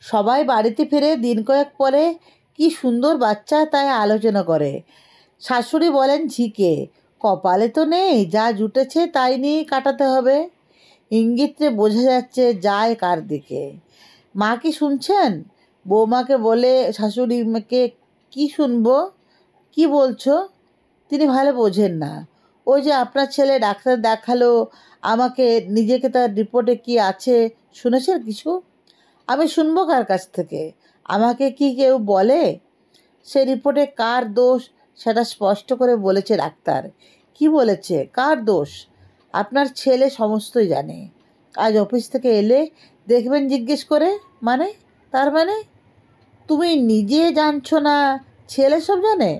সবাই বাড়িতে ফিরে দিন কয়েক পরে কি সুন্দর বাচ্চা তাই আলোচনা করে। শাশুড়ি বলেন ঝিকে, কপালে তো নেই, যা জুটেছে তাই নিয়েই কাটাতে হবে। ইঙ্গিতে বোঝা যাচ্ছে যায় কার দিকে। মা কি শুনছেন? বৌমাকে বলে শাশুড়িকে, কি শুনবো? কি বলছো? তিনি ভালো বোঝেন না। ওই যে আপনার ছেলে ডাক্তার দেখালো আমাকে, নিজেকে, তার রিপোর্টে কি আছে শুনেছেন কিছু? আমি শুনবো কার কাছ থেকে? আমাকে কি কেউ বলে? সে রিপোর্টে কার দোষ সেটা স্পষ্ট করে বলেছে ডাক্তার। কি বলেছে? কার দোষ? আপনার ছেলে সমস্তই জানে। আজ অফিস থেকে এলে দেখবেন জিজ্ঞেস করে। মানে? তার মানে? তুমি নিজে জানছো না, ছেলে সব জানে?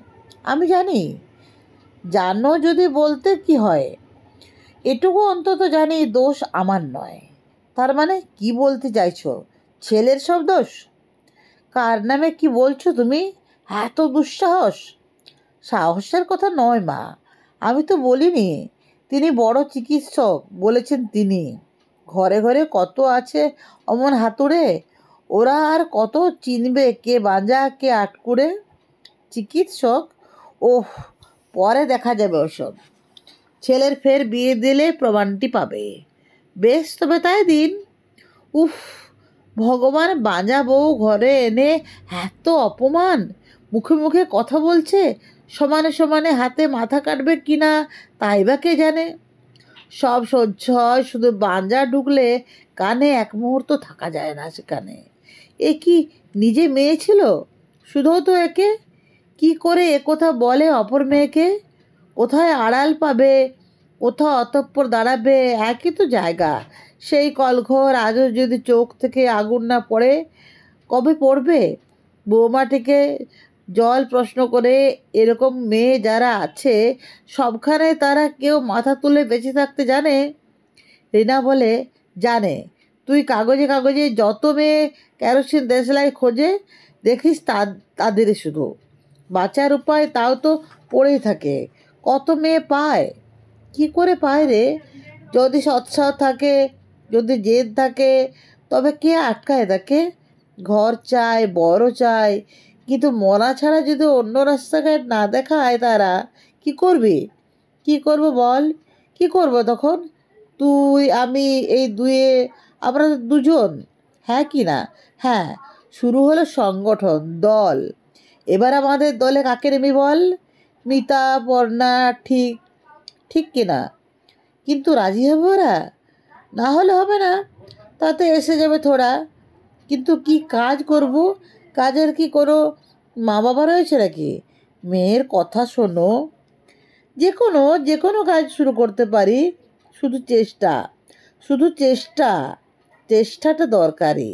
আমি জানি। জানো যদি বলতে কি হয়? এটুকু অন্তত জানি দোষ আমার নয়। তার মানে কি বলতে চাইছো? ছেলের সব দোষ? কার নামে কি বলছো তুমি? এত দুঃসাহস! সাহসের কথা নয় মা, আমি তো বলিনি। তিনি বড় চিকিৎসক বলেছেন তিনি। ঘরে ঘরে কত আছে অমন হাতুড়ে, ওরা আর কত চিনবে কে বাঁজা কে আটকুড়ে। চিকিৎসক? ওহ, পরে দেখা যাবে ওসব। ছেলের ফের বিয়ে দিলে প্রমাণটি পাবে। বেশ, তবে তাই দিন। উফ, ভগবান, বাঁজা বউ ঘরে এনে এত অপমান! মুখে মুখে কথা বলছে, সমানে সমানে হাতে মাথা কাটবে কি না তাই বা কে জানে। সব সহ্য হয়, শুধু বাঁজা ঢুকলে কানে এক মুহূর্ত থাকা যায় না সেখানে। এ কি নিজে মেয়ে ছিল? শুধু তো একে কি করে একথা বলে অপর মেয়েকে? কোথায় আড়াল পাবে, কোথাও অতঃপর দাঁড়াবে, একই তো জায়গা। সেই কলঘর আজও যদি চোখ থেকে আগুন না পড়ে, কবে পড়বে? বৌমাটিকে জল প্রশ্ন করে, এরকম মেয়ে যারা আছে সবখানে তারা কেউ মাথা তুলে বেঁচে থাকতে জানে? রিনা বলে, জানে। তুই কাগজে কাগজে যত মেয়ে কেরোসিন দেশলাই খোঁজে দেখিস তাদের শুধু বাঁচার উপায় তাও তো পড়েই থাকে। কত মেয়ে পায়? কি করে পায় রে? যদি সৎসাহ থাকে, যদি জেদ থাকে, তবে কে আটকায় তাকে? ঘর চায়, বড় চায়, কিন্তু মরা ছাড়া যদি অন্য রাস্তাঘাট না দেখায় তারা, কি করবি? কি করব বল? কি করব তখন? তুই, আমি, এই দুয়ে, আমরা তো দুজন। হ্যাঁ কি না? হ্যাঁ, শুরু হলো সংগঠন, দল। এবার আমাদের দলে কাকে নেবি বল? মিতা, পর্ণা, ঠিক ঠিক কিনা? কিন্তু রাজি হবে ওরা? না হলে হবে না, তাতে এসে যাবে থোড়া। কিন্তু কি কাজ করব? কাজের কি কোনো মা বাবা রয়েছে নাকি? মেয়ের কথা শোনো। যে কোনো কাজ শুরু করতে পারি, শুধু চেষ্টা, শুধু চেষ্টাটা দরকারি।